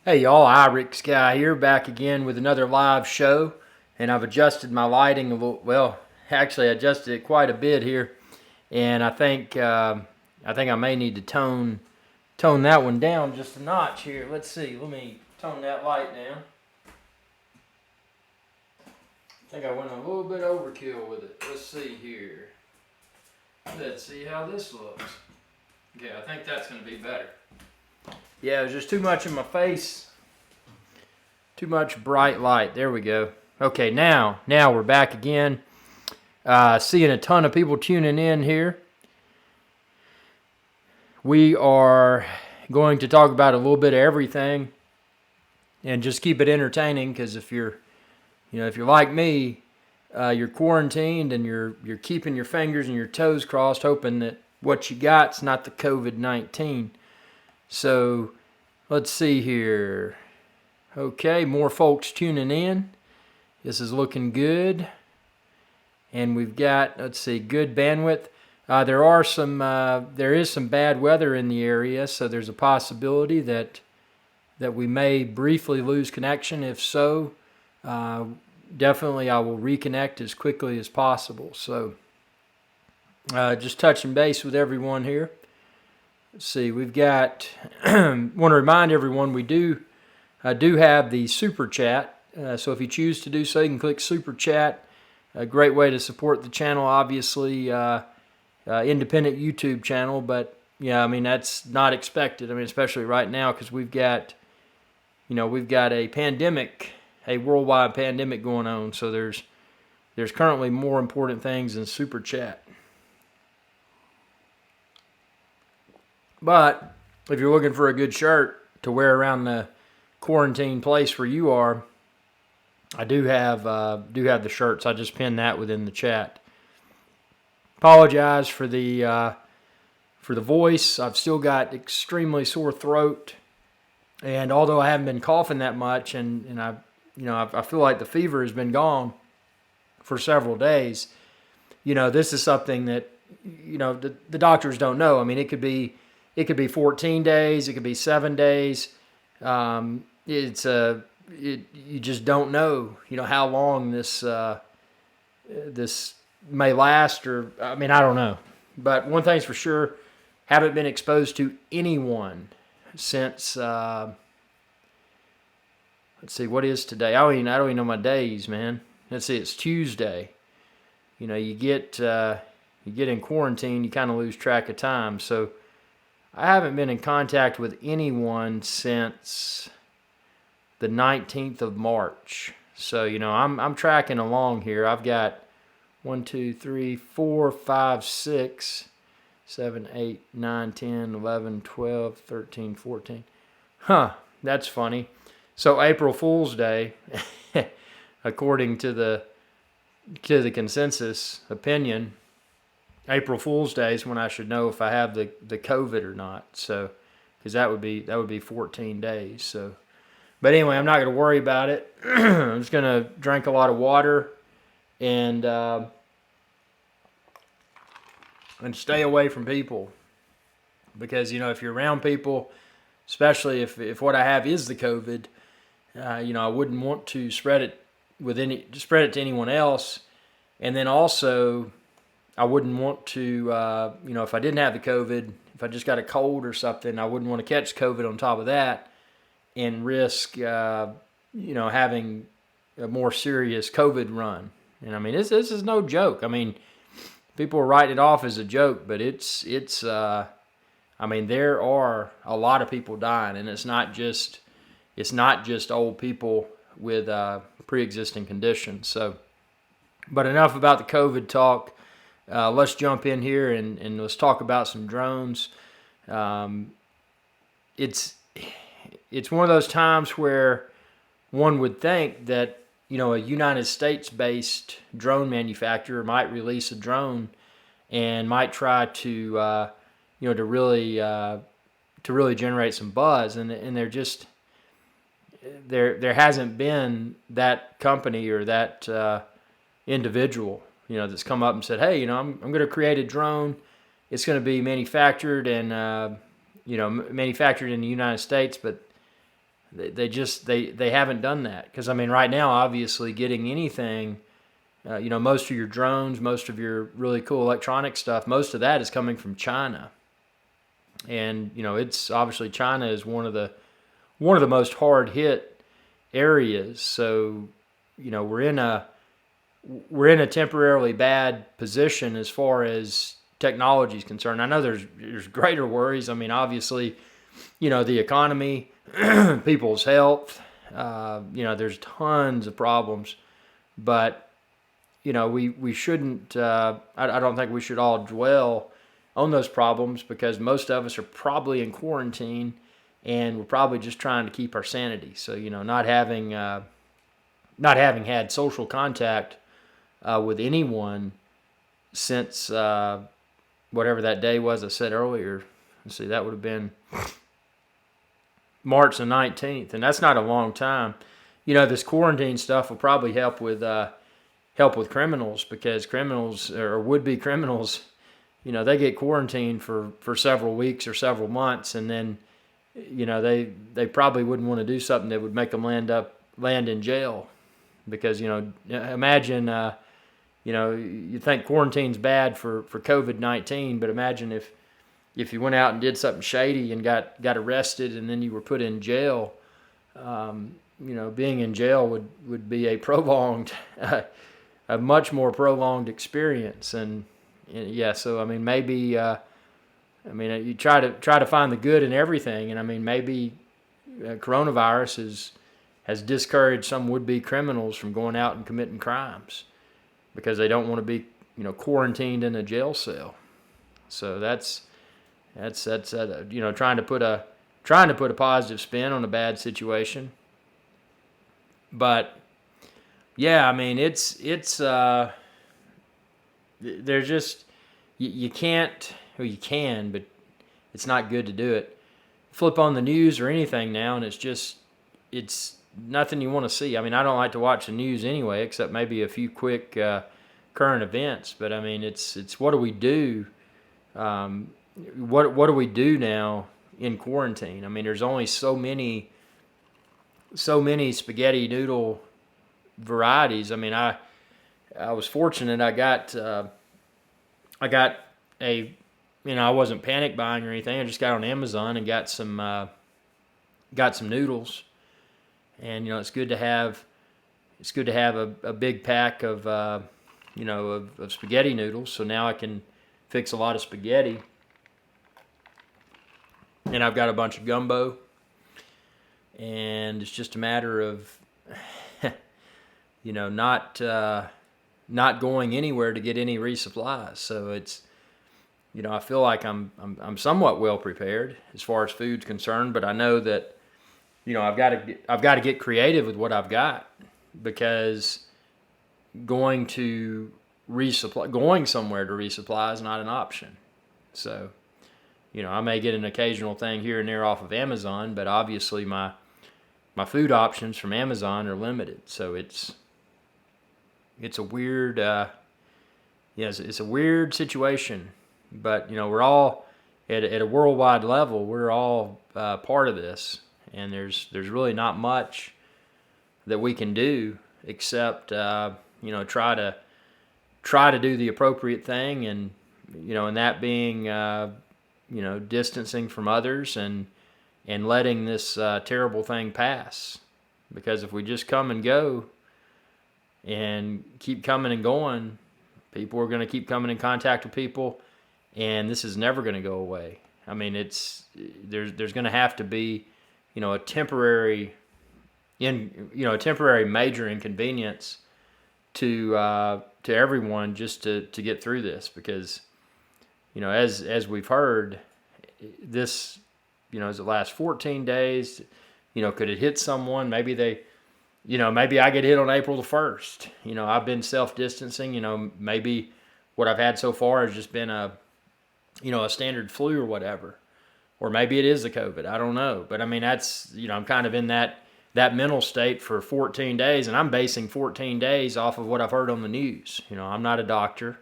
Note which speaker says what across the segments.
Speaker 1: Hey y'all, IrixGuy here, back again with another live show, and I've adjusted my lighting a little. Well, actually, I adjusted it quite a bit here, and I think I may need to tone that one down just a notch here. Let's see. Let me tone that light down. I think I went a little bit overkill with it. Let's see here. Let's see how this looks. Okay, I think that's going to be better. Yeah, there's just too much in my face. Too much bright light. There we go. Okay, now we're back again. Seeing a ton of people tuning in here. We are going to talk about a little bit of everything and just keep it entertaining, because if you're like me, you're quarantined and you're keeping your fingers and your toes crossed, hoping that what you got's not the COVID-19. So let's see here. Okay, more folks tuning in. This is looking good. And we've got, let's see, good bandwidth. There is some bad weather in the area, so there's a possibility that we may briefly lose connection. If so, definitely I will reconnect as quickly as possible. So just touching base with everyone here. Let's see, we've got, want to remind everyone we do have the Super Chat. So if you choose to do so, you can click Super Chat. A great way to support the channel, obviously, independent YouTube channel. But, yeah, I mean, that's not expected. I mean, especially right now, because we've got a pandemic, a worldwide pandemic going on. So there's currently more important things than Super Chat. But if you're looking for a good shirt to wear around the quarantine place where you are, I do have the shirts. I just pinned that within the chat. Apologize for the voice. I've still got extremely sore throat, and although I haven't been coughing that much, and I feel like the fever has been gone for several days. This is something that the doctors don't know. I mean, it could be 14 days. It could be 7 days. You just don't know, how long this may last, or, I mean, I don't know. But one thing's for sure, haven't been exposed to anyone since, let's see, what is today? I don't even know my days, man. Let's see, it's Tuesday. You get in quarantine, you kind of lose track of time. So I haven't been in contact with anyone since the 19th of March. So, I'm tracking along here. I've got 1, 2, 3, 4, 5, 6, 7, 8, 9, 10, 11, 12, 13, 14. That's funny. So April Fool's Day, according to the consensus opinion, April Fool's Day is when I should know if I have the COVID or not. So, because that would be 14 days. So, but anyway, I'm not going to worry about it. I'm just going to drink a lot of water and stay away from people, because if you're around people, especially if what I have is the COVID, I wouldn't want to spread it to anyone else, and then also, I wouldn't want to, if I didn't have the COVID, if I just got a cold or something, I wouldn't want to catch COVID on top of that and risk, having a more serious COVID run. And I mean, this is no joke. I mean, people write it off as a joke, but it's. I mean, there are a lot of people dying, and it's not just old people with pre-existing conditions. So, but enough about the COVID talk. Let's jump in here and let's talk about some drones. It's one of those times where one would think that a United States-based drone manufacturer might release a drone and might try to really generate some buzz, and there hasn't been that company or that individual that's come up and said, hey, I'm going to create a drone. It's going to be manufactured and manufactured in the United States, but they haven't done that. Because I mean, right now, obviously, getting anything, most of your drones, most of your really cool electronic stuff, most of that is coming from China. And it's obviously China is one of the most hard hit areas. So we're in a temporarily bad position as far as technology is concerned. I know there's greater worries. I mean, obviously, the economy, people's health, there's tons of problems, but we shouldn't. I don't think we should all dwell on those problems, because most of us are probably in quarantine, and we're probably just trying to keep our sanity. So not having had social contact with anyone since whatever that day was I said earlier. Let's see, that would have been March the 19th, and that's not a long time. This quarantine stuff will probably help with criminals, because criminals or would-be criminals, they get quarantined for several weeks or several months, and then they probably wouldn't want to do something that would make them land in jail, because imagine you think quarantine's bad for COVID-19, but imagine if you went out and did something shady and got arrested, and then you were put in jail. Being in jail would be a prolonged, a much more prolonged experience. And yeah, so I mean, maybe you try to find the good in everything, and I mean, maybe coronavirus has discouraged some would-be criminals from going out and committing crimes, because they don't want to be quarantined in a jail cell. So that's trying to put a positive spin on a bad situation. But yeah, I mean, there's just, you can't, or you can, but it's not good to do it. Flip on the news or anything now, and it's nothing you want to see. I mean, I don't like to watch the news anyway, except maybe a few quick current events. But I mean, it's what do we do? What do we do now in quarantine? I mean, there's only so many spaghetti noodle varieties. I mean, I was fortunate. I got a, I wasn't panic buying or anything. I just got on Amazon and got some noodles. And it's good to have a big pack of of spaghetti noodles. So now I can fix a lot of spaghetti. And I've got a bunch of gumbo, and it's just a matter of not going anywhere to get any resupplies. So it's I feel like I'm somewhat well prepared as far as food's concerned, but I know that I've got to get creative with what I've got, because going somewhere to resupply is not an option. So I may get an occasional thing here and there off of Amazon, but obviously my food options from Amazon are limited. So it's a weird it's a weird situation, but we're all at a worldwide level. We're all part of this. And there's really not much that we can do except try to do the appropriate thing, and and that being distancing from others and letting this terrible thing pass. Because if we just come and go and keep coming and going, people are going to keep coming in contact with people, and this is never going to go away. I mean, there's going to have to be a temporary major inconvenience to everyone just to get through this, because as we've heard, this as it lasts 14 days, could it hit someone? Maybe maybe I get hit on April the 1st. I've been self-distancing. Maybe what I've had so far has just been a standard flu or whatever. Or maybe it is the COVID. I don't know. But I mean, that's, I'm kind of in that mental state for 14 days, and I'm basing 14 days off of what I've heard on the news. I'm not a doctor,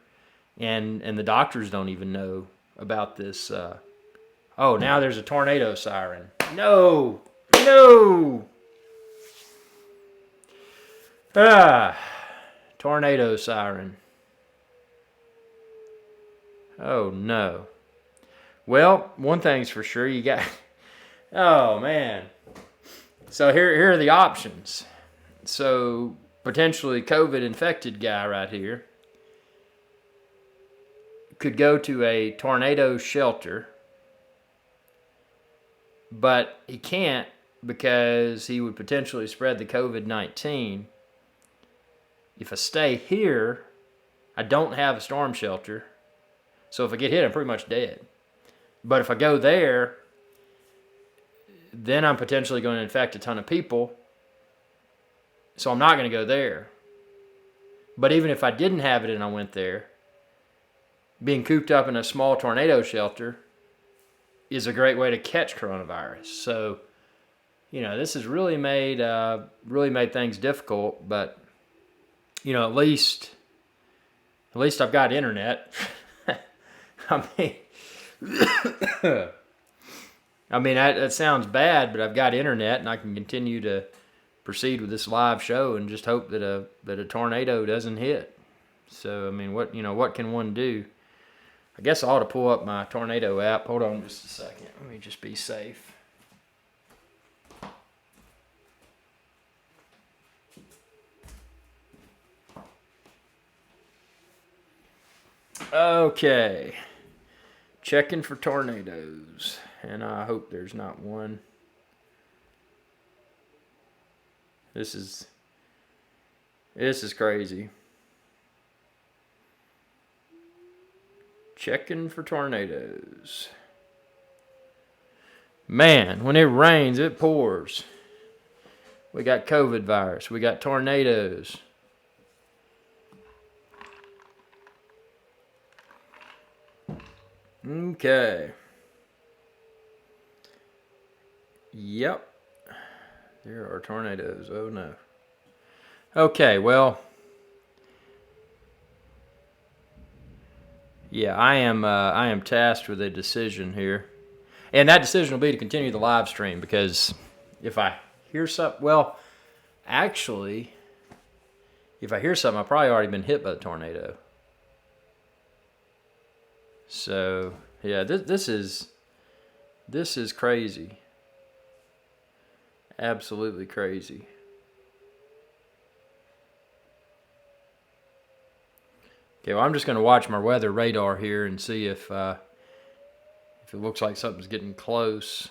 Speaker 1: and the doctors don't even know about this. Oh, now there's a tornado siren. No! No! Tornado siren. Oh no. Well, one thing's for sure, you got... Oh man. So here are the options. So potentially COVID infected guy right here could go to a tornado shelter, but he can't because he would potentially spread the COVID-19. If I stay here, I don't have a storm shelter. So if I get hit, I'm pretty much dead. But if I go there, then I'm potentially going to infect a ton of people. So I'm not going to go there. But even if I didn't have it and I went there, being cooped up in a small tornado shelter is a great way to catch coronavirus. So, this has really made things difficult. But, at least I've got internet. That sounds bad, but I've got internet and I can continue to proceed with this live show and just hope that a tornado doesn't hit. So, what can one do? I guess I ought to pull up my tornado app. Hold on just a second. Let me just be safe. Okay. Checking for tornadoes. And I hope there's not one. This is crazy. Checking for tornadoes. Man, when it rains, it pours. We got COVID virus. We got tornadoes. Okay. Yep. There are tornadoes. Oh no. Okay, well. Yeah, I am tasked with a decision here. And that decision will be to continue the live stream because if I hear something, well, actually, if I hear something, I've probably already been hit by the tornado. So, yeah, this is crazy. Absolutely crazy. Okay, well, I'm just going to watch my weather radar here and see if it looks like something's getting close.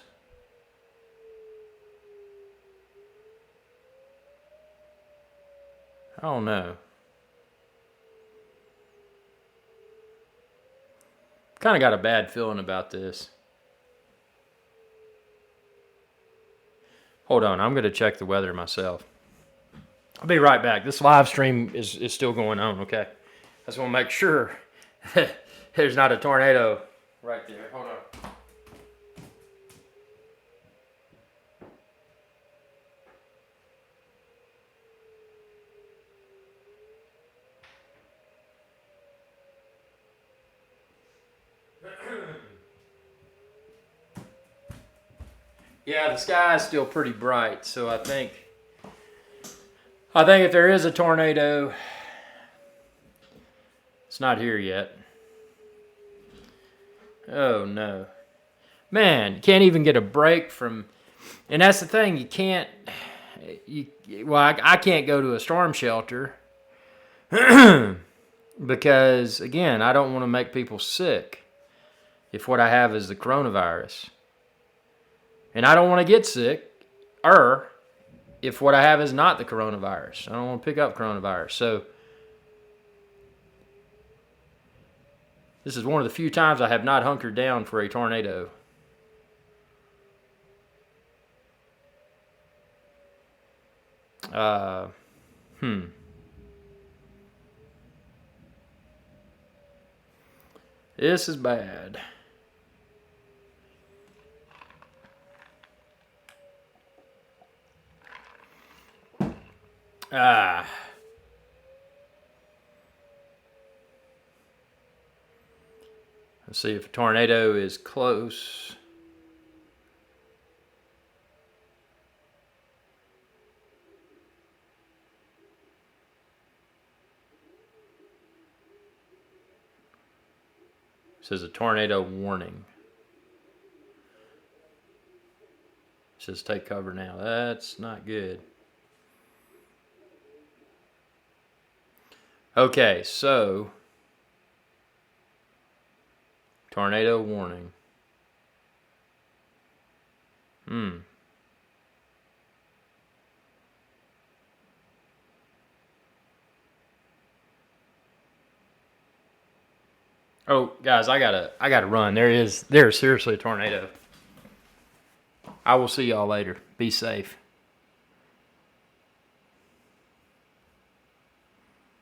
Speaker 1: I don't know. Kind of got a bad feeling about this. Hold on, I'm going to check the weather myself. I'll be right back. This live stream is still going on, okay? I just want to make sure that there's not a tornado right there. Hold on. Yeah, the sky is still pretty bright, so I think if there is a tornado, it's not here yet. Oh no. Man, you can't even get a break from, and that's the thing, I can't go to a storm shelter because, again, I don't want to make people sick if what I have is the coronavirus. And I don't want to get sick, if what I have is not the coronavirus. I don't want to pick up coronavirus. So, this is one of the few times I have not hunkered down for a tornado. This is bad. Let's see if a tornado is close. says a tornado warning. It says take cover now. That's not good. Okay, so tornado warning. Oh, guys, I gotta run. There's seriously a tornado. I will see y'all later. Be safe.